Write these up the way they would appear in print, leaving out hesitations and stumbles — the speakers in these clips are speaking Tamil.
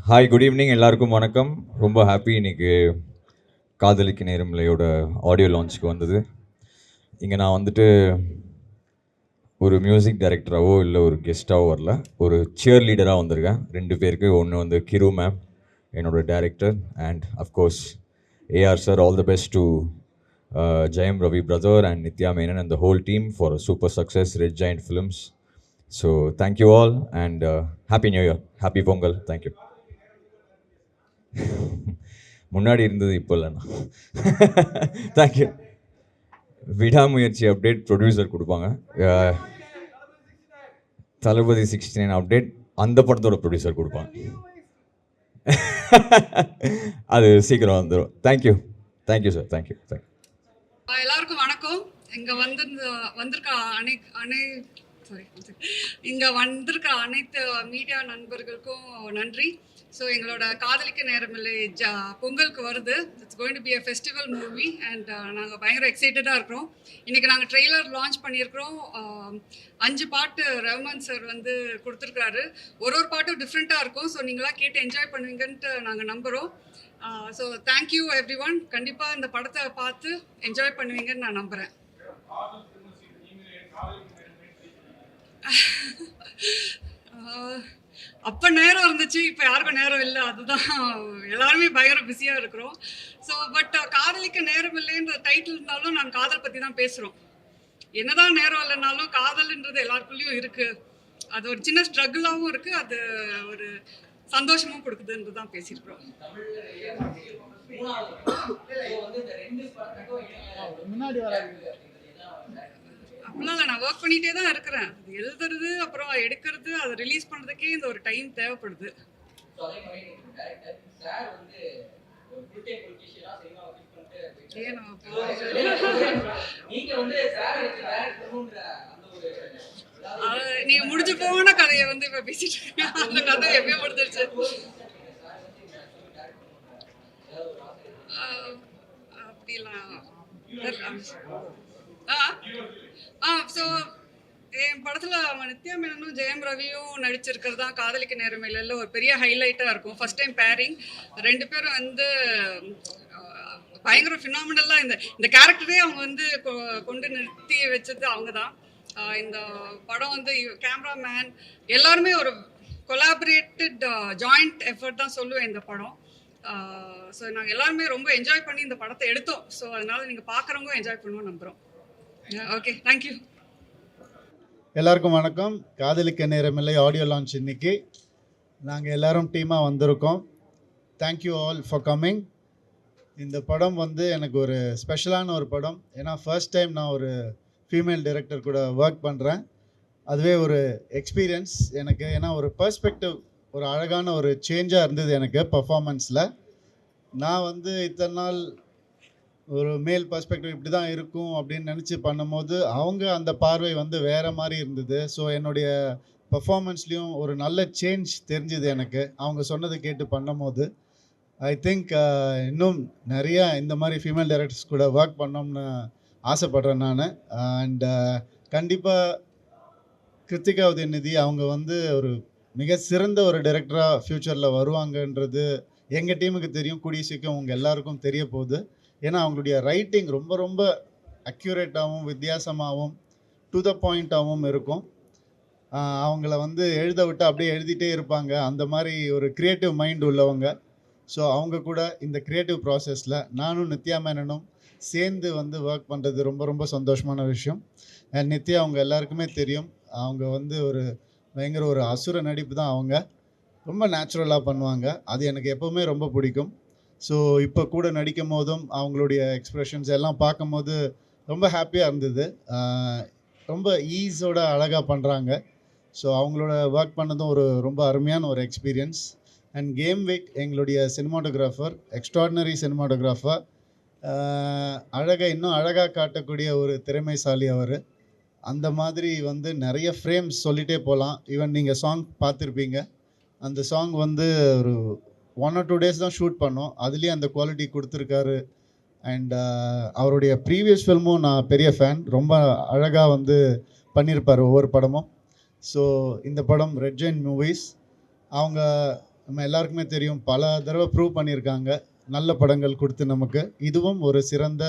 Hi, good evening. எல்லாருக்கும் வணக்கம். ரொம்ப ஹாப்பி இன்னைக்கு காதலிக்கு நேரமில்லையோட ஆடியோ லான்ச்சுக்கு வந்தது. இங்கே நான் வந்துட்டு ஒரு மியூசிக் டைரக்டராகவோ இல்லை ஒரு கெஸ்ட்டாகவோ வரல, ஒரு சியர் லீடராக வந்திருக்கேன். 2 பேருக்கு. ஒன்று வந்து கிரு மேம், என்னோட director, and of course A R sir. All the best to Jayam Ravi brother and Nithya Menen and the whole team for super success Red Giant Films. So thank you all and happy new year, happy Pongal. Thank you. முன்னாடி இருந்தது இப்போ இல்லைண்ணா. தேங்க்யூ. விடாமுயற்சி அப்டேட் ப்ரொடியூசர் கொடுப்பாங்க. தளபதி 69 அப்டேட் அந்த படத்தோட ப்ரொடியூசர் கொடுப்பாங்க. அது சீக்கிரம் வந்துடும். Thank you thank you sir. Thank you thank you. எல்லாருக்கும் வணக்கம். இங்கே வந்திருக்க அனைத்து மீடியா நண்பர்களுக்கும் நன்றி. ஸோ எங்களோட காதலிக்க நேரமில்லை பொங்கலுக்கு வருது. It's going to be a festival movie and நாங்கள் பயங்கர எக்ஸைட்டடாக இருக்கிறோம். இன்றைக்கி நாங்கள் ட்ரெய்லர் லான்ச் பண்ணியிருக்கிறோம். 5 பாட்டு ரஹ்மான் சார் வந்து கொடுத்துருக்காரு. ஒரு பாட்டும் டிஃப்ரெண்ட்டாக இருக்கும். ஸோ நீங்களாம் கேட்டு என்ஜாய் பண்ணுவீங்கன்ட்டு நாங்கள் நம்புகிறோம். So thank you every one. கண்டிப்பாக இந்த படத்தை பார்த்து என்ஜாய் பண்ணுவீங்கன்னு நான் நம்புகிறேன். அப்போ நேரம் இருந்துச்சு, இப்போ யாருக்கும் நேரம் இல்லை. அதுதான், எல்லாருமே பயங்கர பிஸியாக இருக்கிறோம். ஸோ பட் காதலிக்க நேரம் இல்லைன்ற டைட்டில் இருந்தாலும் நாங்கள் காதல் பற்றி தான் பேசுகிறோம். என்னதான் நேரம் இல்லைனாலும் காதல்ன்றது எல்லாருக்குள்ளேயும் இருக்குது. அது ஒரு சின்ன ஸ்ட்ரகிளாகவும் இருக்குது, அது ஒரு சந்தோஷமும் கொடுக்குதுன்றது தான் பேசியிருக்கிறோம். அப்படிலாம் இல்லை, நான் ஒர்க் பண்ணிகிட்டே தான் இருக்கிறேன். அது எழுதுறது, அப்புறம் எடுக்கிறது, அதை ரிலீஸ் பண்ணுறதுக்கே இந்த ஒரு டைம் தேவைப்படுது. நீங்க முடிஞ்சு போன கதையை வந்து இப்ப பேசிட்டு இருக்கீங்க. அந்த கதை எப்பயோ முடிஞ்சிருச்சு. அப்படிலாம் ஸோ என் படத்தில் நித்யா மேனனும் ஜெயம் ரவியும் நடிச்சிருக்கிறது தான் காதலிக்க நேரமில்லையில் ஒரு பெரிய ஹைலைட்டாக இருக்கும். First time bearing. 2 பேரும் வந்து பயங்கர ஃபினாமினலாக இந்த கேரக்டரே அவங்க வந்து கொண்டு நிறுத்தி வச்சது அவங்க தான். இந்த படம் வந்து கேமராமேன் எல்லாருமே ஒரு கொலாபரேட்டட் ஜாயிண்ட் எஃபர்ட் தான் சொல்லுவேன் இந்த படம். ஸோ நாங்கள் எல்லாருமே ரொம்ப என்ஜாய் பண்ணி இந்த படத்தை எடுத்தோம். ஸோ அதனால் நீங்கள் பார்க்குறவங்க என்ஜாய் பண்ணுவோம் நம்புகிறோம். Okay, thank you. எல்லாருக்கும் வணக்கம். காதலிக்க நேரமில்லை ஆடியோ லான்ச் இன்னைக்கு நாங்கள் எல்லாரும் டீமாக வந்திருக்கோம். Thank you all for coming. இந்த படம் வந்து எனக்கு ஒரு ஸ்பெஷலான ஒரு படம். ஏன்னா ஃபர்ஸ்ட் டைம் நான் ஒரு ஃபீமேல் டைரக்டர் கூட ஒர்க் பண்ணுறேன். அதுவே ஒரு எக்ஸ்பீரியன்ஸ் எனக்கு. ஏன்னா ஒரு பர்ஸ்பெக்டிவ், ஒரு அழகான ஒரு சேஞ்சாக இருந்தது எனக்கு பர்ஃபார்மன்ஸில். நான் வந்து இத்தனை நாள் ஒரு மேல் பர்ஸ்பெக்டிவ் இப்படி தான் இருக்கும் அப்படின்னு நினச்சி பண்ணும்போது அவங்க அந்த பார்வை வந்து வேறு மாதிரி இருந்தது. ஸோ என்னுடைய பர்ஃபார்மன்ஸ்லேயும் ஒரு நல்ல சேஞ்ச் தெரிஞ்சுது எனக்கு அவங்க சொன்னதை கேட்டு பண்ணும்போது. ஐ திங்க் இன்னும் நிறையா இந்த மாதிரி ஃபீமேல் டைரக்டர்ஸ் கூட ஒர்க் பண்ணோம்னு ஆசைப்பட்றேன் நான். அண்ட் கண்டிப்பாக கிருத்திகா உதயநிதி அவங்க வந்து ஒரு மிக சிறந்த ஒரு டைரக்டராக ஃப்யூச்சரில் வருவாங்கன்றது எங்கள் டீமுக்கு தெரியும். கூடிய சீக்கிரம் உங்கள் எல்லாருக்கும் தெரிய போகுது. ஏன்னா அவங்களுடைய ரைட்டிங் ரொம்ப ரொம்ப அக்யூரேட்டாகவும் வித்தியாசமாகவும் டு த பாயிண்ட்டாகவும் இருக்கும். அவங்கள வந்து எழுத விட்டு அப்படியே எழுதிட்டே இருப்பாங்க. அந்த மாதிரி ஒரு க்ரியேட்டிவ் மைண்ட் உள்ளவங்க. ஸோ அவங்க கூட இந்த க்ரியேட்டிவ் ப்ராசஸில் நானும் நித்யா மேனனும் சேர்ந்து வந்து ஒர்க் பண்ணுறது ரொம்ப ரொம்ப சந்தோஷமான விஷயம். அண்ட் நித்யா அவங்க எல்லாருக்குமே தெரியும், அவங்க வந்து ஒரு பயங்கர ஒரு அசுர நடிப்பு தான். அவங்க ரொம்ப நேச்சுரலாக பண்ணுவாங்க. அது எனக்கு எப்போவுமே ரொம்ப பிடிக்கும். ஸோ இப்போ கூட நடிக்கும் போதும் அவங்களுடைய எக்ஸ்ப்ரெஷன்ஸ் எல்லாம் பார்க்கும்போது ரொம்ப ஹாப்பியாக இருந்தது. ரொம்ப ஈஸோட அழகாக பண்ணுறாங்க. ஸோ அவங்களோட ஒர்க் பண்ணதும் ஒரு ரொம்ப அருமையான ஒரு எக்ஸ்பீரியன்ஸ். அண்ட் கேம் விக் எங்களுடைய சினிமாட்டோகிராஃபர், எக்ஸ்ட்ராடினரி சினிமாட்டோகிராஃபர், இன்னும் அழகாக காட்டக்கூடிய ஒரு திறமைசாலி அவர். அந்த மாதிரி வந்து நிறைய ஃப்ரேம்ஸ் சொல்லிகிட்டே போகலாம். ஈவன் நீங்கள் சாங் பார்த்துருப்பீங்க. அந்த சாங் வந்து ஒரு 1 or 2 days தான் ஷூட் பண்ணோம். அதுலேயே அந்த குவாலிட்டி கொடுத்துருக்காரு. அண்ட் அவருடைய ப்ரீவியஸ் ஃபில்மும் நான் பெரிய ஃபேன். ரொம்ப அழகாக வந்து பண்ணியிருப்பார் ஒவ்வொரு படமும். ஸோ இந்த படம் ரெட் ஜெயின் மூவிஸ் அவங்க நம்ம எல்லாருக்குமே தெரியும், பல தடவை ப்ரூவ் பண்ணியிருக்காங்க நல்ல படங்கள் கொடுத்து நமக்கு. இதுவும் ஒரு சிறந்த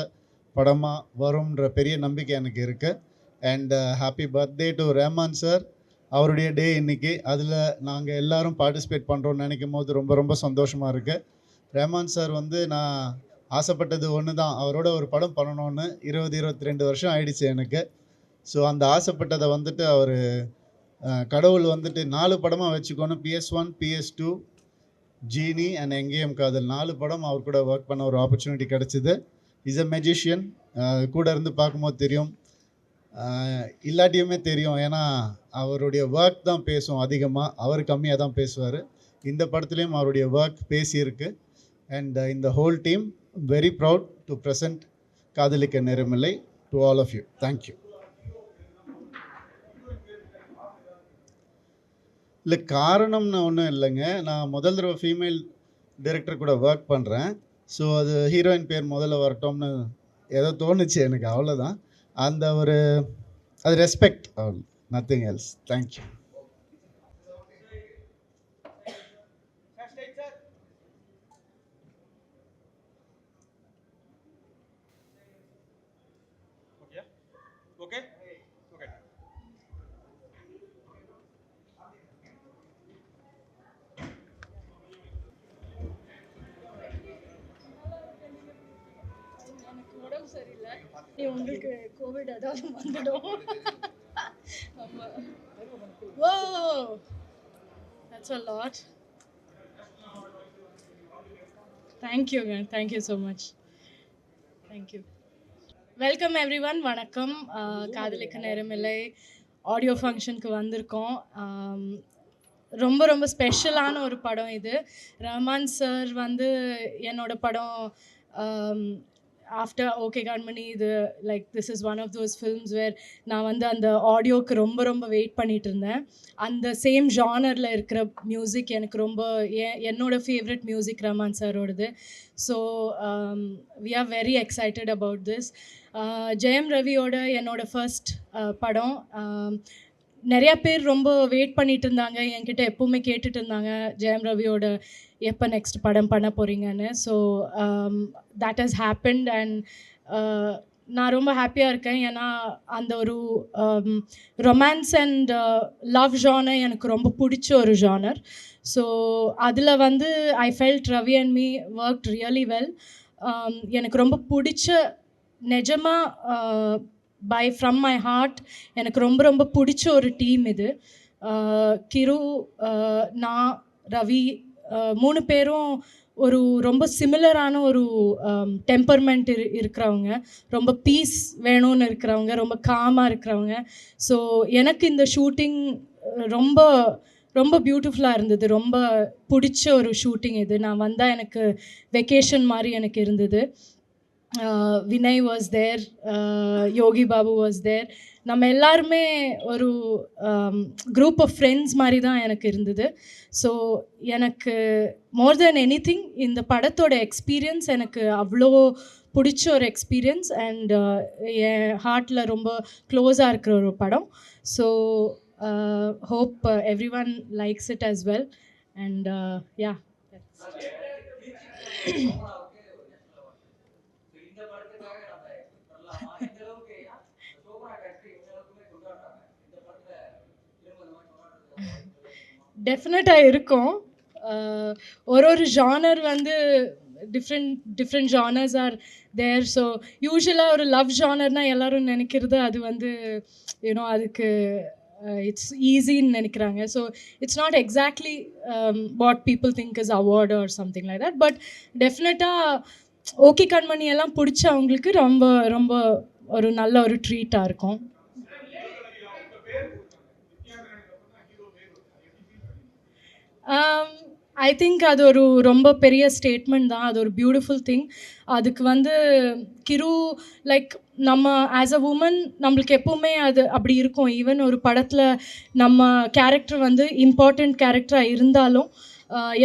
படமாக வரும்ன்ற பெரிய நம்பிக்கை எனக்கு இருக்குது. And happy birthday to Rahman sir. அவருடைய டே இன்னைக்கு. அதில் நாங்கள் எல்லாரும் பார்ட்டிசிபேட் பண்ணுறோன்னு நினைக்கும் போது ரொம்ப ரொம்ப சந்தோஷமாக இருக்குது. ரஹ்மான் சார் வந்து நான் ஆசைப்பட்டது ஒன்று தான், அவரோட ஒரு படம் பண்ணணும்னு. 22 வருஷம் ஆயிடுச்சு எனக்கு. ஸோ அந்த ஆசைப்பட்டதை வந்துட்டு அவர் கடவுள் வந்துட்டு 4 படமாக வச்சுக்கோன்னு PS1, PS2, ஜீனி அண்ட் எங்கேயும் காதல் 4 படம் அவர் கூட ஒர்க் பண்ண ஒரு ஆப்பர்ச்சுனிட்டி கிடச்சிது. Is a magician. கூட இருந்து பார்க்கும்போது தெரியும், இல்லாட்டியுமே தெரியும். ஏன்னா அவருடைய ஒர்க் தான் பேசும் அதிகமாக, அவர் கம்மியாக தான் பேசுவார். இந்த படத்துலேயும் அவருடைய ஒர்க் பேசியிருக்கு. அண்ட் இந்த whole team very proud to present Kadhalikka Neramillai to all of you. Thank you. இல்லை, காரணம்னு ஒன்றும் இல்லைங்க. நான் முதல் தடவை ஃபீமேல் டைரக்டர் கூட ஒர்க் பண்ணுறேன். ஸோ அது ஹீரோயின் பேர் முதல்ல வரட்டும்னு ஏதோ தோணுச்சு எனக்கு, அவ்வளோதான். அந்த ஒரு அது ரெஸ்பெக்ட், அவ்வளோ, நத்திங் எல்ஸ். தேங்க்யூ. எனக்கு உடம்பு சரியில்லை. உங்களுக்கு கோவிட் ஏதாவது வந்துடும். ஆமாம். ஓ, தட்ஸ் அ லாட். தேங்க்யூங்க, thank you so much. Thank you. Welcome every one. வணக்கம். காதலிக்க நேரமில்லை ஆடியோ ஃபங்க்ஷனுக்கு வந்திருக்கோம். ரொம்ப ரொம்ப ஸ்பெஷலான ஒரு படம் இது. ரஹ்மான் சார் வந்து என்னோட படம் ஆஃப்டர் ஓகே கண்மணி, இது like this is one of those films where நான் வந்து அந்த ஆடியோவுக்கு ரொம்ப ரொம்ப வெயிட் பண்ணிகிட்டு இருந்தேன். அந்த சேம் ஜானரில் இருக்கிற மியூசிக் எனக்கு ரொம்ப என்னோட ஃபேவரட் மியூசிக் ரஹ்மான் சாரோடது. So we are very excited about this. Jayam ரவியோட என்னோட ஃபர்ஸ்ட் படம். நிறையா பேர் ரொம்ப வெயிட் பண்ணிட்டு இருந்தாங்க, என்கிட்ட எப்போவுமே கேட்டுட்டு இருந்தாங்க ஜெயம் ரவியோட எப்போ நெக்ஸ்ட் படம் பண்ண போகிறீங்கன்னு. So that has happened and நான் ரொம்ப ஹாப்பியாக இருக்கேன். ஏன்னா அந்த ஒரு ரொமான்ஸ் அண்ட் லவ் ஜானர் எனக்கு ரொம்ப பிடிச்ச ஒரு ஜானர். ஸோ அதில் வந்து I felt Ravi and me worked really well. எனக்கு ரொம்ப பிடிச்ச, நிஜமாக ஃப்ரம் மை ஹார்ட் எனக்கு ரொம்ப ரொம்ப பிடிச்ச ஒரு டீம் இது. கிரு, நான், ரவி 3 பேரும் ஒரு ரொம்ப சிமிலரான ஒரு டெம்பர்மெண்ட் இருக்கிறவங்க, ரொம்ப பீஸ் வேணும்னு இருக்கிறவங்க, ரொம்ப காமாக இருக்கிறவங்க. ஸோ எனக்கு இந்த ஷூட்டிங் ரொம்ப ரொம்ப பியூட்டிஃபுல்லாக இருந்தது. ரொம்ப பிடிச்ச ஒரு ஷூட்டிங் இது. நான் வந்தால் எனக்கு வெக்கேஷன் மாதிரி எனக்கு இருந்தது. Vinay was there, Yogi Babu was there. நம்ம எல்லாருமே ஒரு குரூப் ஆஃப் ஃப்ரெண்ட்ஸ் மாதிரி தான் எனக்கு இருந்தது. ஸோ எனக்கு மோர் தென் எனிதிங் இந்த படத்தோட எக்ஸ்பீரியன்ஸ் எனக்கு அவ்வளோ பிடிச்ச ஒரு எக்ஸ்பீரியன்ஸ். அண்ட் என் ஹார்ட்டில் ரொம்ப க்ளோஸாக இருக்கிற ஒரு படம். So hope everyone likes it as well. And yeah, டெஃபினட்டாக இருக்கும். ஒரு ஜானர் வந்து different genres are there. So யூஸ்வலாக ஒரு லவ் ஜானர்னால் எல்லோரும் நினைக்கிறது அது வந்து யூனோ அதுக்கு it's ஈஸின்னு நினைக்கிறாங்க. So it's not exactly what people think is award or something like that. But டெஃபினட்டாக ஓகே கண்மணி எல்லாம் பிடிச்ச அவங்களுக்கு ரொம்ப ரொம்ப ஒரு நல்ல ஒரு ட்ரீட்டாக இருக்கும். ஐ திங்க் அது ஒரு ரொம்ப பெரிய ஸ்டேட்மெண்ட் தான். அது ஒரு பியூட்டிஃபுல் திங். அதுக்கு வந்து கிரு லைக் நம்ம ஆஸ் அ உமன் நம்மளுக்கு எப்போவுமே அது அப்படி இருக்கும். ஈவன் ஒரு படத்தில் நம்ம கேரக்டர் வந்து இம்பார்ட்டண்ட் கேரக்டராக இருந்தாலும்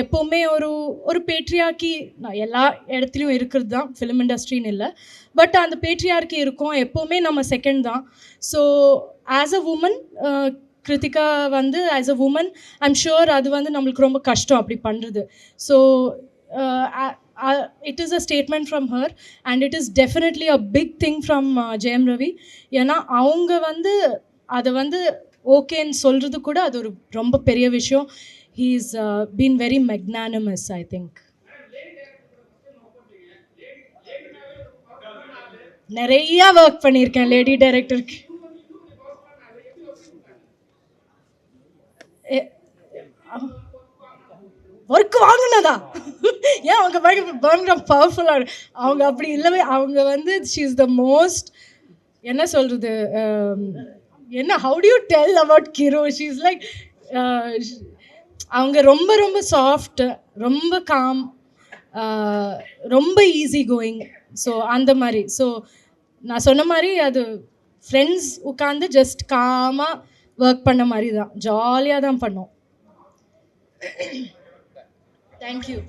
எப்போவுமே ஒரு பேட்ரியார்க்கி எல்லா இடத்துலையும் இருக்கிறது தான், ஃபிலிம் இண்டஸ்ட்ரின்னு இல்லை. பட் அந்த பேட்ரியார்க்கி இருக்கும், எப்போவுமே நம்ம செகண்ட் தான். So as a woman Kiruthiga வந்து as a woman I'm sure அது வந்து நம்மளுக்கு ரொம்ப கஷ்டம் அப்படி பண்ணுறது. So it is a statement from her and it is definitely a big thing from Jayam Ravi. ஏன்னா அவங்க வந்து அதை வந்து ஓகேன்னு சொல்கிறது கூட அது ஒரு ரொம்ப பெரிய விஷயம். he is been very magnanimous, I think. நிறைய ஒர்க் பண்ணியிருக்கேன் லேடி டைரக்டருக்கு. ஒர்க் வாங்கினதா? ஏன் அவங்க பயங்கர பவர்ஃபுல்லாக அவங்க அப்படி இல்லவே. அவங்க வந்து ஷீ இஸ் த மோஸ்ட், என்ன சொல்கிறது, என்ன how to you tell about கிரு? ஷீ இஸ் லைக், அவங்க ரொம்ப ரொம்ப சாஃப்ட், ரொம்ப காம், ரொம்ப ஈஸி கோயிங். ஸோ அந்த மாதிரி. ஸோ நான் சொன்ன மாதிரி அது ஃப்ரெண்ட்ஸ் உட்காந்து ஜஸ்ட் காமாக ஒர்க் பண்ண மாதிரி தான், ஜாலியாக தான் பண்ணோம். தேங்க்யூ.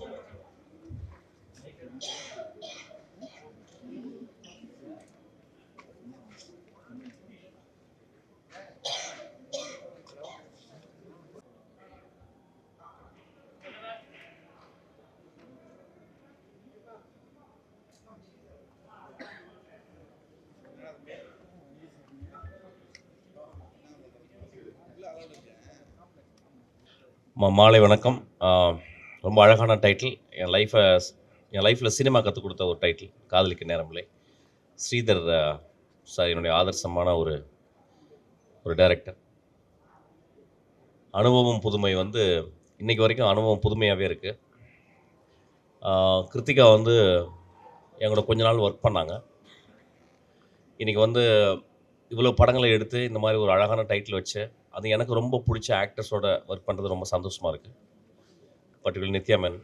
மாலை வணக்கம். ரொம்ப அழகான டைட்டில். என் லைஃப்பில் சினிமா கற்றுக் கொடுத்த ஒரு டைட்டில், காதலிக்க நேரமில்லை. ஸ்ரீதர் சார் என்னுடைய ஆதர்சமான ஒரு டைரக்டர். அனுபவம் புதுமை வந்து இன்றைக்கி வரைக்கும் அனுபவம் புதுமையாகவே இருக்குது. கிருத்திகா வந்து எங்களோட கொஞ்ச நாள் ஒர்க் பண்ணாங்க. இன்றைக்கி வந்து இவ்வளோ படங்களை எடுத்து இந்த மாதிரி ஒரு அழகான டைட்டில் வச்சு அது எனக்கு ரொம்ப பிடிச்ச ஆக்டர்ஸோட ஒர்க் பண்ணுறது ரொம்ப சந்தோஷமாக இருக்குது. Particular Nithya Menen,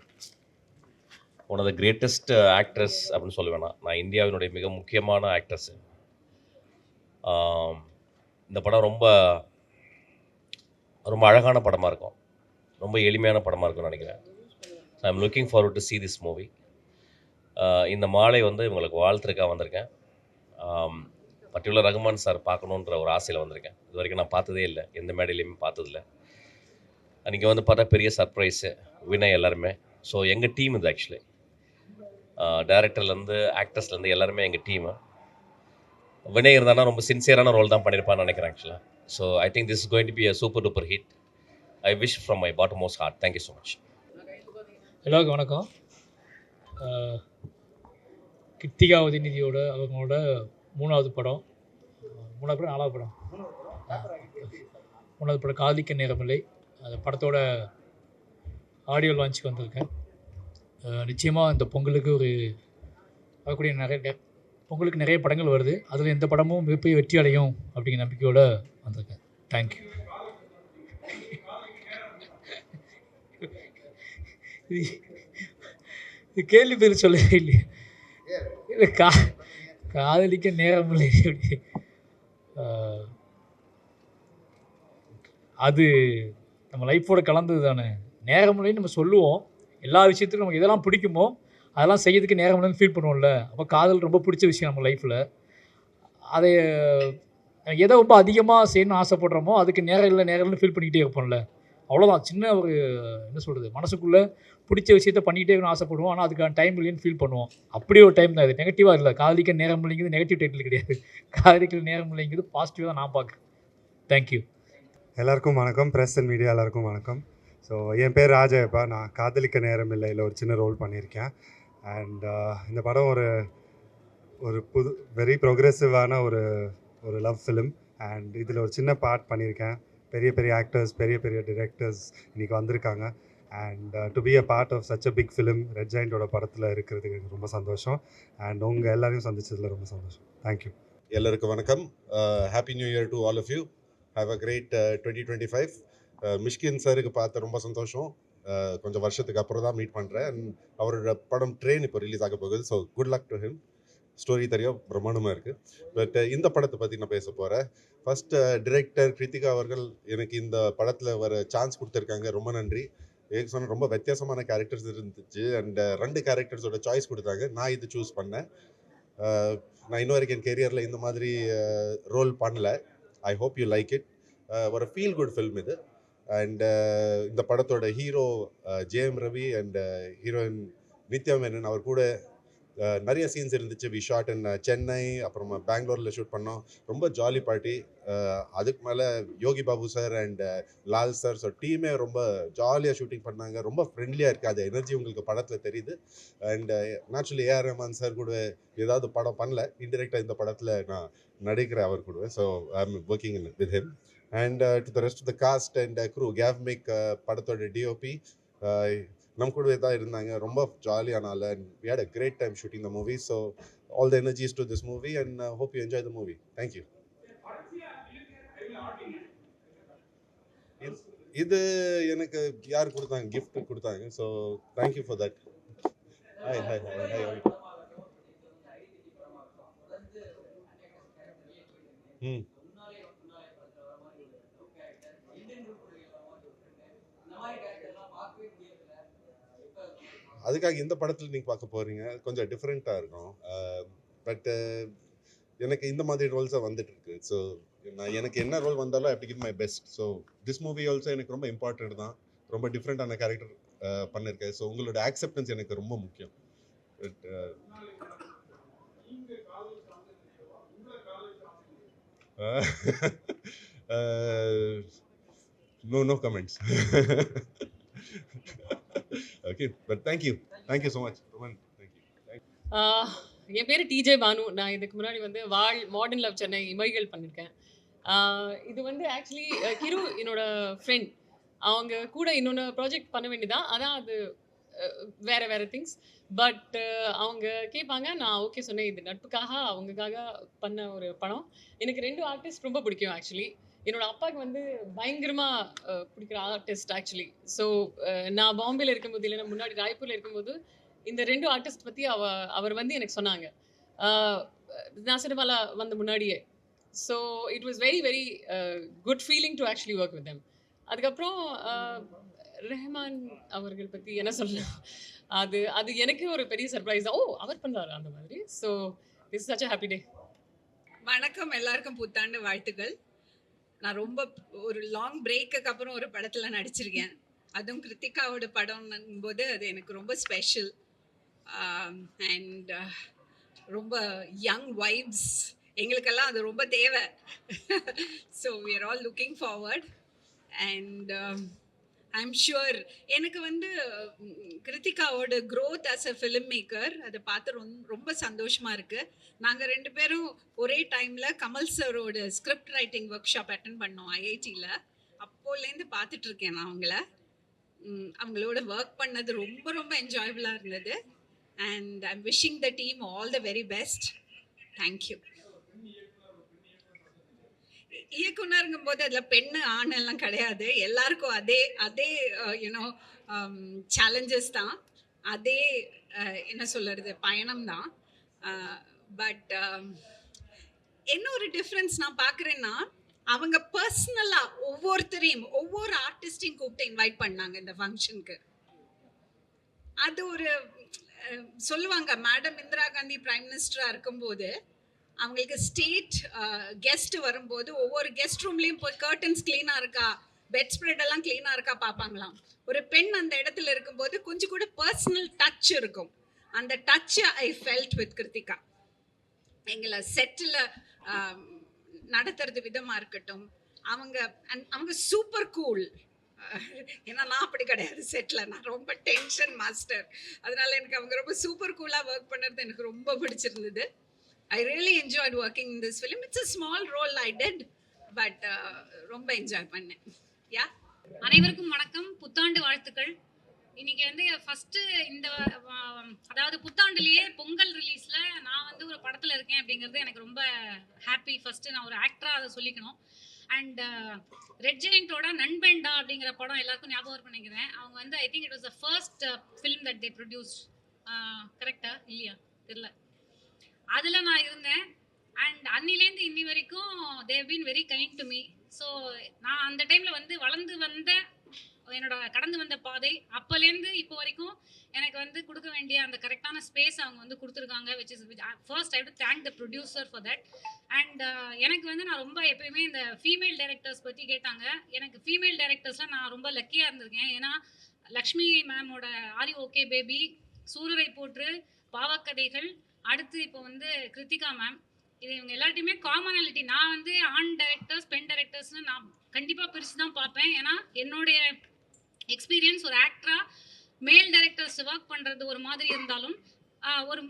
one of the greatest actress அப்படின்னு சொல்ல வேணாம், நான் இந்தியாவினுடைய மிக முக்கியமான ஆக்டர்ஸு. இந்த படம் ரொம்ப ரொம்ப அழகான படமாக இருக்கும், ரொம்ப எளிமையான படமாக இருக்கும்னு நினைக்கிறேன். I am looking forward to see this movie. இந்த மாலை வந்து இவங்களுக்கு வாழ்த்துருக்காக வந்திருக்கேன். பர்டிகுலர் ரகுமான் சார் பார்க்கணுன்ற ஒரு ஆசையில் வந்திருக்கேன். இது வரைக்கும் நான் பார்த்ததே இல்லை, எந்த மேடையிலையுமே பார்த்ததில்ல. அன்றைக்கி வந்து பார்த்தா பெரிய சர்ப்ரைஸு, வினய் எல்லாருமே. ஸோ எங்கள் டீம் இது ஆக்சுவலி, டைரக்டர்லேருந்து ஆக்டர்ஸ்லேருந்து எல்லாருமே எங்கள் டீமு. வினய் இருந்தானா ரொம்ப சின்சியரான ரோல் தான் பண்ணியிருப்பான்னு நினைக்கிறேன் ஆக்சுவலாக. So I think this is going to be a super duper hit. I wish from my bottom most heart. Thank you so much. எல்லாருக்கும் வணக்கம். கிருத்திகா உதயநிதியோட அவங்களோட மூணாவது படம் நாலாவது படம் காதலிக்க நேரமில்லை. அந்த படத்தோட ஆடியோ லான்ச்சுக்கு வந்திருக்கேன். நிச்சயமாக இந்த பொங்கலுக்கு பொங்கலுக்கு நிறைய படங்கள் வருது, அதில் இந்த படமும் மிகப்பெரிய வெற்றி அடையும் அப்படிங்கிற நம்பிக்கையோடு வந்திருக்கேன். தேங்க்யூ. இது கேள்வி பேர் சொல்லவே இல்லையே. இல்லை, காதலிக்க நேரமில்லை அப்படி அது நம்ம லைஃப்போட கலந்தது தானே. நேரமில்லைன்னு நம்ம சொல்லுவோம், எல்லா விஷயத்துக்கும் நமக்கு எதெல்லாம் பிடிக்குமோ அதெல்லாம் செய்யறதுக்கு நேரமில்லைன்னு ஃபீல் பண்ணுவோம்ல. அப்போ காதல் ரொம்ப பிடிச்ச விஷயம் நம்ம லைஃப்பில். அதை எதை ரொம்ப அதிகமாக செய்யணும்னு ஆசைப்படுறோமோ அதுக்கு நேரம் இல்லைன்னு ஃபீல் பண்ணிக்கிட்டே இருப்போம்ல. அவ்வளோதான். சின்ன ஒரு என்ன சொல்கிறது, மனசுக்குள்ளே பிடிச்ச விஷயத்த பண்ணிக்கிட்டே இருக்கணும்னு ஆசைப்படுவோம், ஆனால் அதுக்கான டைம் இல்லைன்னு ஃபீல் பண்ணுவோம். அப்படி ஒரு டைம் தான் இது. நெகட்டிவாக இல்லை. காதலிக்க நேரம் இல்லைங்கிறது நெகட்டிவ் டைட்டில் கிடையாது. காதலிக்க நேரம் இல்லைங்கிறது பாசிட்டிவாக தான் நான் பார்க்குறேன். தேங்க்யூ. எல்லாருக்கும் வணக்கம். ப்ரெஸ் அண்ட் மீடியா எல்லாருக்கும் வணக்கம். ஸோ என் பேர் ராஜயப்பா. நான் காதலிக்க நேரம் இல்லையில் ஒரு சின்ன ரோல் பண்ணியிருக்கேன். அண்ட் இந்த படம் ஒரு வெரி ப்ரோக்ரெசிவான ஒரு லவ் ஃபிலிம். அண்ட் இதில் ஒரு சின்ன பார்ட் பண்ணியிருக்கேன். பெரிய பெரிய ஆக்டர்ஸ், பெரிய பெரிய டிரெக்டர்ஸ் இன்றைக்கி வந்திருக்காங்க. And to be a part of such a big film, Red ஜாயிண்டோட படத்தில் இருக்கிறதுக்கு எனக்கு ரொம்ப சந்தோஷம். அண்ட் உங்கள் எல்லாரையும் சந்திச்சதில் ரொம்ப சந்தோஷம். தேங்க்யூ. எல்லாருக்கும் வணக்கம். Happy new year to all of you. Have a great 2025. Mysskin சாருக்கு பார்த்து ரொம்ப சந்தோஷம். கொஞ்சம் வருஷத்துக்கு அப்புறம் தான் மீட் பண்ணுறேன். அண்ட் அவரோட படம் ட்ரெயின் இப்போ ரிலீஸ் ஆக போகுது. So good luck to him. Story தெரியும், பிரமாண்டமாக இருக்குது. பட் இந்த படத்தை பற்றி நான் பேச போகிறேன். ஃபஸ்ட்டு டிரெக்டர் கிருத்திகா அவர்கள் எனக்கு இந்த படத்தில் வர சான்ஸ் கொடுத்துருக்காங்க, ரொம்ப நன்றி. எனக்கு சொன்ன ரொம்ப வித்தியாசமான கேரக்டர்ஸ் இருந்துச்சு. அண்ட் 2 கேரக்டர்ஸோட சாய்ஸ் கொடுத்தாங்க, நான் இது சூஸ் பண்ணேன். நான் இன்ன வரைக்கும் என் கெரியரில் இந்த மாதிரி ரோல் பண்ணல. I hope you like it. ஒரு ஃபீல் குட் ஃபில்ம் இது. அண்ட் இந்த படத்தோட hero Jayam Ravi and heroine Nithya Menen, அவர் கூட நிறைய சீன்ஸ் இருந்துச்சு. வி ஷாட் இன் சென்னை, அப்புறமா பெங்களூரில் ஷூட் பண்ணோம். ரொம்ப ஜாலி பார்ட்டி. அதுக்கு மேலே Yogi Babu sir and Lal sir, so டீமே ரொம்ப ஜாலியாக ஷூட்டிங் பண்ணாங்க. ரொம்ப ஃப்ரெண்ட்லியாக இருக்குது, அது எனர்ஜி உங்களுக்கு படத்தில் தெரியுது. And naturally A R Rahman sir கூட ஏதாவது படம் பண்ணல, இன்டெரக்டாக இந்த படத்தில் நான் நடிக்கிறேன் அவர் கூட. So I am working in with him. And to the rest of the cast and crew, Gavemic படத்தோட டிஓபி நம்ம கூடவே தான் இருந்தாங்க. ரொம்ப ஜாலியான ஆள். And we had a great time shooting the movie. So all the energies to this movie and hope you enjoy the movie. Thank you. இது எனக்கு யார் கொடுத்தாங்க, gift கொடுத்தாங்க. So thank you for that. Hi. அதுக்காக இந்த படத்தில் நீங்கள் பார்க்க போகிறீங்க, கொஞ்சம் டிஃப்ரெண்ட்டாக இருக்கும். பட் எனக்கு இந்த மாதிரி ரோல்ஸாக வந்துட்டு இருக்கு. ஸோ நான் எனக்கு என்ன ரோல் வந்தாலும் I have to give my best. So this movie also எனக்கு ரொம்ப இம்பார்ட்டன்ட் தான். ரொம்ப டிஃப்ரெண்ட்டான கேரக்டர் பண்ணியிருக்கேன். ஸோ உங்களோட ஆக்செப்டன்ஸ் எனக்கு ரொம்ப முக்கியம். But no comments. Okay, but thank you so much, Roman. Thank you. என் பேர் டிஜே பானு. நான் இதுக்கு முன்னாடி வந்து மாடர்ன் லவ் சென்னை இமைகள் பண்ணியிருக்கேன். இது வந்து ஆக்சுவலி கிரு என்னோட ஃப்ரெண்ட், அவங்க கூட இன்னொன்று ப்ராஜெக்ட் பண்ண வேண்டியதான். ஆனால் அது வேறு திங்ஸ். பட் அவங்க கேட்பாங்க, நான் ஓகே சொன்னேன். இது நட்புக்காக அவங்களுக்காக பண்ண ஒரு படம். எனக்கு 2 ஆர்டிஸ்ட் ரொம்ப பிடிக்கும் ஆக்சுவலி. என்னோட அப்பாவுக்கு வந்து பயங்கரமாக பிடிக்கிற ஆர்டிஸ்ட் ஆக்சுவலி. ஸோ நான் பாம்பேயில் இருக்கும்போது, இல்லைன்னா முன்னாடி ராய்ப்பூரில் இருக்கும்போது இந்த 2 ஆர்டிஸ்ட் பற்றி அவர் வந்து எனக்கு சொன்னாங்க, நான் சினிமாவில் வந்த முன்னாடியே. So it was very very good feeling to actually work with them. அதுக்கப்புறம் ரெஹ்மான் அவர்கள் பற்றி என்ன சொல்லலாம், அது எனக்கு ஒரு பெரிய சர்ப்ரைஸ் தான். அவர் பண்ணுறாரு அந்த மாதிரி. So it's such a happy day. வணக்கம், எல்லாருக்கும் புத்தாண்டு வாழ்த்துக்கள். நான் ரொம்ப ஒரு லாங் பிரேக்குக்கு அப்புறம் ஒரு படத்தில் நடிச்சிருக்கேன். அதுவும் கிருத்திகாவோட படம்னும் போது அது எனக்கு ரொம்ப ஸ்பெஷல். அண்ட் ரொம்ப யங் வைப்ஸ் எங்களுக்கெல்லாம் அது ரொம்ப தேவை. So we are all looking forward. And I'm sure எனக்கு வந்து கிருத்திகாவோட growth as a filmmaker அதை பார்த்து ரொம்ப சந்தோஷமாக இருக்குது. நாங்கள் 2 பேரும் ஒரே டைமில் கமல் சரோட script writing workshop attend பண்ணோம் ஐஐடியில். அப்போலேருந்து பார்த்துட்ருக்கேன் நான் அவங்களோட ஒர்க் பண்ணது ரொம்ப ரொம்ப என்ஜாயபுளாக இருந்தது. And I'm wishing the team all the very best. Thank you. இயக்குனருங்கும் போது அதில் பெண்ணு ஆணெல்லாம் கிடையாது. எல்லாருக்கும் அதே யூனோ சேலஞ்சஸ் தான், அதே என்ன சொல்கிறது பயணம் தான். பட் என்ன ஒரு டிஃப்ரென்ஸ் நான் பார்க்குறேன்னா, அவங்க பர்சனலாக ஒவ்வொருத்தரையும் ஒவ்வொரு ஆர்டிஸ்டையும் கூப்பிட்டு இன்வைட் பண்ணாங்க இந்த ஃபங்க்ஷனுக்கு. அது ஒரு சொல்லுவாங்க, மேடம் இந்திரா காந்தி பிரைம் மினிஸ்டராக இருக்கும்போது அவங்களுக்கு ஸ்டேட் கெஸ்ட் வரும்போது ஒவ்வொரு கெஸ்ட் ரூம்லேயும் போய் கர்டன்ஸ் க்ளீனாக இருக்கா, பெட் ஸ்ப்ரெட் எல்லாம் க்ளீனாக இருக்கா பார்ப்பாங்களாம். ஒரு பெண் அந்த இடத்துல இருக்கும்போது கொஞ்சம் கூட பர்சனல் டச் இருக்கும். அந்த டச்சை ஐ ஃபெல்ட் வித் கிருத்திகா. எங்களை செட்டில் நடத்துறது விதமாக இருக்கட்டும், அவங்க சூப்பர் கூல். ஏன்னா நான் அப்படி கிடையாது செட்டில், நான் ரொம்ப டென்ஷன் மாஸ்டர். அதனால எனக்கு அவங்க ரொம்ப சூப்பர் கூலாக ஒர்க் பண்ணுறது எனக்கு ரொம்ப பிடிச்சிருந்தது. I really enjoyed working in this film. It's a small role I did, but ரொம்ப என்ஜாய் பண்ணேன். யா, அனைவருக்கும் வணக்கம், புத்தாண்டு வாழ்த்துக்கள். இன்னைக்கு வந்து ஃபஸ்ட்டு இந்த அதாவது புத்தாண்டுலேயே பொங்கல் ரிலீஸில் நான் வந்து ஒரு படத்தில் இருக்கேன் அப்படிங்கிறது எனக்கு ரொம்ப ஹாப்பி. ஃபஸ்ட்டு நான் ஒரு ஆக்டராக அதை சொல்லிக்கணும். அண்ட் ரெட் ஜெயண்டோட நண்பேண்டா அப்படிங்கிற படம் எல்லாருக்கும் ஞாபகம் பண்ணிக்கிறேன். அவங்க வந்து I think it was the first film that they produce. கரெக்டா இல்லையா தெரியல. அதில் நான் இருந்தேன். அண்ட் அன்னிலேருந்து இன்னி வரைக்கும் they have been very kind to me. So நான் அந்த டைமில் வந்து வளர்ந்து வந்த என்னோட கடந்து வந்த பாதை அப்போலேருந்து இப்போ வரைக்கும் எனக்கு வந்து கொடுக்க வேண்டிய அந்த கரெக்டான ஸ்பேஸ் அவங்க வந்து கொடுத்துருக்காங்க. First I to thank the producer for that. And எனக்கு வந்து நான் ரொம்ப எப்பயுமே இந்த ஃபீமேல் டைரக்டர்ஸ் பற்றி கேட்டாங்க. எனக்கு ஃபீமேல் டைரக்டர்ஸில் நான் ரொம்ப லக்கியாக இருந்திருக்கேன். ஏன்னா லக்ஷ்மி மேமோட ஆரி ஓகே பேபி, சூரரை போற்று, பாவக்கதைகள், அடுத்து இப்போ வந்து கிருத்திகா மேம், இது இவங்க எல்லாத்தையுமே காமனாலிட்டி. நான் வந்து ஆண் டைரக்டர்ஸ் பெண் டைரக்டர்ஸ்னு நான் கண்டிப்பாக பிரித்து தான் பார்ப்பேன். ஏன்னா என்னுடைய எக்ஸ்பீரியன்ஸ் ஒரு ஆக்டராக மேல் டைரக்டர்ஸ் ஒர்க் பண்ணுறது ஒரு மாதிரி இருந்தாலும், ஒரு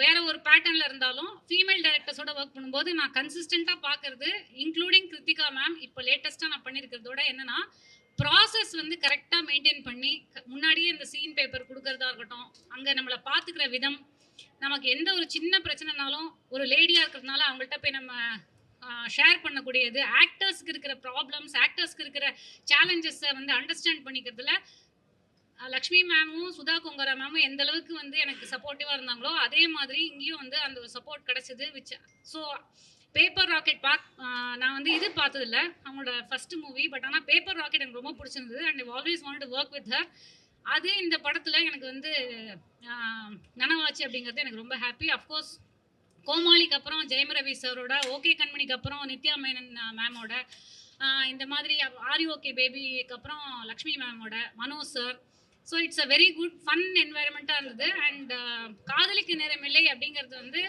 வேற ஒரு பேட்டர்னில் இருந்தாலும் ஃபீமேல் டைரக்டர்ஸோட ஒர்க் பண்ணும்போது நான் கன்சிஸ்டண்ட்டாக பார்க்குறது, இன்க்ளூடிங் கிருத்திகா மேம் இப்போ லேட்டஸ்ட்டாக நான் பண்ணியிருக்கிறதோட என்னென்னா, ப்ராசஸ் வந்து கரெக்டாக மெயின்டைன் பண்ணி முன்னாடியே இந்த சீன் பேப்பர் கொடுக்கறதா இருக்கட்டும், அங்கே நம்மளை பார்த்துக்கிற விதம், நமக்கு எந்த ஒரு சின்ன பிரச்சனைனாலும் ஒரு லேடியாக இருக்கிறதுனால அவங்கள்ட்ட போய் நம்ம ஷேர் பண்ணக்கூடியது, ஆக்டர்ஸ்க்கு இருக்கிற ப்ராப்ளம்ஸ், ஆக்டர்ஸ்க்கு இருக்கிற சேலஞ்சஸை வந்து அண்டர்ஸ்டாண்ட் பண்ணிக்கிறதுல லக்ஷ்மி மேமும் சுதா கொங்கரா மேமும் எந்த அளவுக்கு வந்து எனக்கு சப்போர்ட்டிவாக இருந்தாங்களோ அதே மாதிரி இங்கேயும் வந்து அந்த ஒரு சப்போர்ட் கிடச்சிது. ஸோ பேப்பர் ராக்கெட் நான் வந்து இது பார்த்ததில்ல அவங்களோட ஃபஸ்ட்டு மூவி, பட் ஆனால் பேப்பர் ராக்கெட் எனக்கு ரொம்ப பிடிச்சிருந்தது. And I always want to work with her. அது இந்த படத்தில் எனக்கு வந்து நனவாச்சு அப்படிங்கிறது எனக்கு ரொம்ப ஹாப்பி. அஃப்கோர்ஸ் கோமாளிக்கு அப்புறம் ஜெயம் ரவி சாரோட, ஓகே கண்மணிக்கு அப்புறம் நித்யா மேனன் மேமோட, இந்த மாதிரி ஆரி ஓகே பேபிக்கு அப்புறம் லக்ஷ்மி மேமோட, Manoj sir. So it's a very good fun என்வாயர்மெண்ட்டாக இருந்தது. அண்ட் காதலிக்கு நேரமில்லை அப்படிங்கிறது வந்து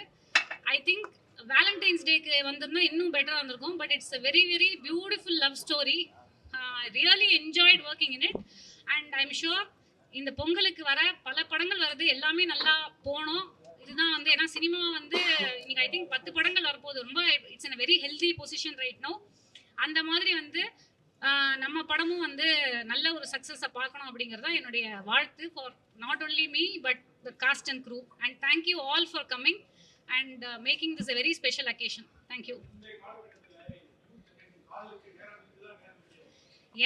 ஐ திங்க் வேலண்டைன்ஸ் டேக்கு வந்திருந்தா இன்னும் பெட்டராக இருந்திருக்கும். But it's a very very beautiful love story. Really enjoyed working in it. And I am sure இந்த பொங்கலுக்கு வர பல படங்கள் வருது, எல்லாமே நல்லா போனோம். இதுதான் வந்து ஏன்னா சினிமா வந்து இன்னைக்கு ஐ திங்க் 10 படங்கள் வரப்போகுது. ரொம்ப it's in a very healthy position right no. அந்த மாதிரி வந்து நம்ம படமும் வந்து நல்ல ஒரு சக்ஸஸை பார்க்கணும் அப்படிங்கிறதா என்னுடைய வாழ்த்து for not only me but the cast and crew. And thank you all for coming and making this a very special occasion. Thank you.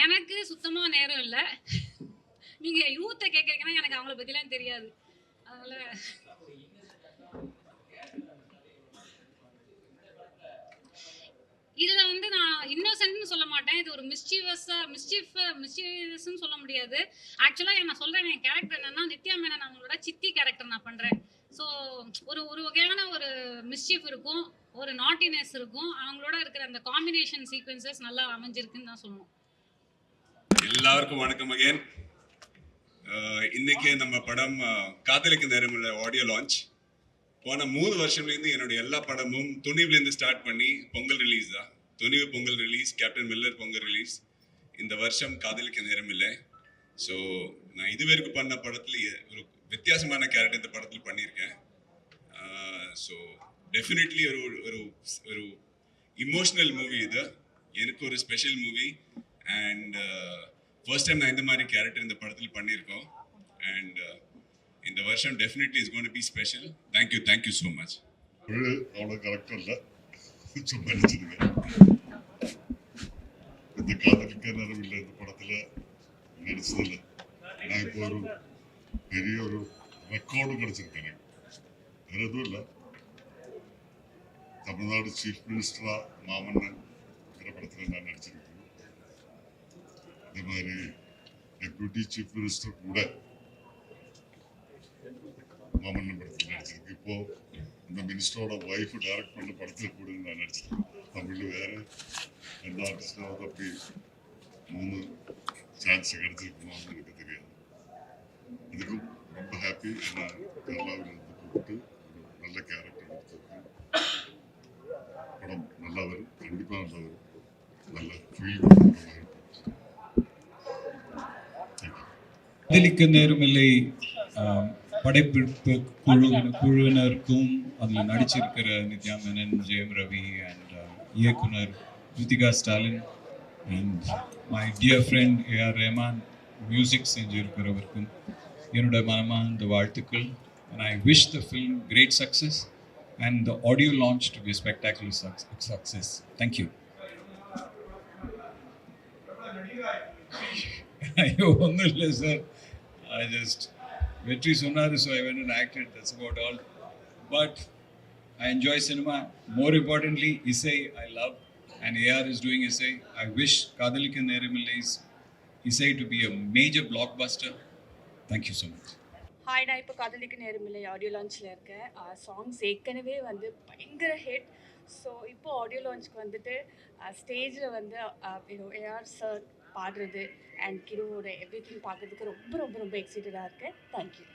எனக்கு சுத்தமாக நேரம் இல்லை. நீங்கள் யூத்தை கேட்குறீங்கன்னா எனக்கு அவங்கள பற்றிலாம் தெரியாது. அதனால் இதில் வந்து நான் இன்னோசென்ட்னு சொல்ல மாட்டேன். இது ஒரு மிஸ்சீவஸ்ன்னு சொல்ல முடியாது. ஆக்சுவலாக நான் சொல்கிறேன், என் கேரக்டர் என்னென்னா நித்யா மேனன் அவங்களோட சித்தி கேரக்டர் நான் பண்ணுறேன். ஸோ ஒரு வகையான ஒரு மிஸ்சீஃப் இருக்கும், ஒரு நாட்டினஸ் இருக்கும். அவங்களோட இருக்கிற அந்த காம்பினேஷன் சீக்வன்சஸ் நல்லா அமைஞ்சிருக்குன்னு தான் சொல்லணும். எல்லாருக்கும் வணக்கம் அகேன். இன்னைக்கு நம்ம படம் காதலிக்கு நேரமில்லை ஆடியோ லான்ச். போன 3 வருஷம்லேருந்து என்னுடைய எல்லா படமும் துணிவுலேருந்து ஸ்டார்ட் பண்ணி பொங்கல் ரிலீஸ் தான். Thunivu Pongal release, Captain Miller Pongal release, இந்த வருஷம் காதலிக்க நேரமில்லை. ஸோ நான் இதுவரைக்கும் பண்ண படத்தில் ஒரு வித்தியாசமான கேரக்டர் இந்த படத்தில் பண்ணியிருக்கேன். ஸோ டெஃபினெட்லி ஒரு இமோஷ்னல் மூவி இது, எனக்கு ஒரு special movie. And first time நான் இந்த மாதிரி கேரக்டர் இந்த படத்தில் பண்ணியிருக்கோம். அண்ட் இந்த வருஷம் definitely is going to B special. Thank you so much. அவ்வளோ கரெக்டாக இல்லை, சும்மா நடிச்சிருங்க. இந்த காதலிக்க நேரமில்லை இந்த படத்தில் நடிச்சதில்லை. நான் இப்போ ஒரு பெரிய ஒரு ரெக்கார்டும் கிடச்சிருக்கேன் எனக்கு. வேறு எதுவும் இல்லை, தமிழ்நாடு சீஃப் மினிஸ்டரா மாமன்னன் படத்தில் நான் நடிச்சிருக்கேன். இந்த மாதிரி டெப்யூட்டி சீஃப் மினிஸ்டர் கூட மாமன்னன் படத்தில் நடிச்சிருக்கு. இப்போ இந்த மினிஸ்டரோட ஒய்ஃப் டைரக்ட் பண்ண படத்தில் கூட நான் நடிச்சிருக்கேன். தமிழ் வேறு எந்த ஆர்டிஸ்டாவது அப்படி 3 சான்ஸ் கிடைச்சிருக்குமான்னு எனக்கு தெரியாது. இதுக்கும் ரொம்ப ஹாப்பி. நான் கேரளாவில் இருந்து கூப்பிட்டு ஒரு நல்ல கேரக்டர் எடுத்திருக்கேன். படம் நல்லா வரும், கண்டிப்பாக நல்லா வரும், நல்ல ஃபீல் பண்ணுற காதலிக்க நேரமில்லை படைப்பிடிப்பு குழுவினருக்கும் அதில் நடிச்சிருக்கிற நித்யா மேனன், ஜெயம் ரவி அண்ட் இயக்குனர் Kiruthiga Stalin and my dear friend AR Rahman music செஞ்சிருக்கிறவருக்கும் என்னோட மனமார்ந்த வாழ்த்துக்கள். and I wish the film great success and the audio launch to be a spectacular success. Thank you. ஒன்றும் இல்லை sir, I just Vetri Sonaru, so I went and acted. That's about all. But I enjoy cinema. More importantly, Isai I love, and AR is doing Isai. I wish Kadalika Neramillai's Isai to be a major blockbuster. Thank you so much. Hi, நான் இப்போ காதலிக்க நேரமில்லை ஆடியோ லான்ச்சில் இருக்கேன். சாங்ஸ் ஏற்கனவே வந்து பயங்கர ஹிட். ஸோ இப்போ ஆடியோ லான்ச்சுக்கு வந்துட்டு ஸ்டேஜில் வந்து ஏஆர் சார் பாடுறது அண்ட் கிருவோட எவ்ரி திங் பார்க்குறதுக்கு ரொம்ப ரொம்ப ரொம்ப எக்ஸைட்டடாக இருக்கேன். தேங்க்யூ.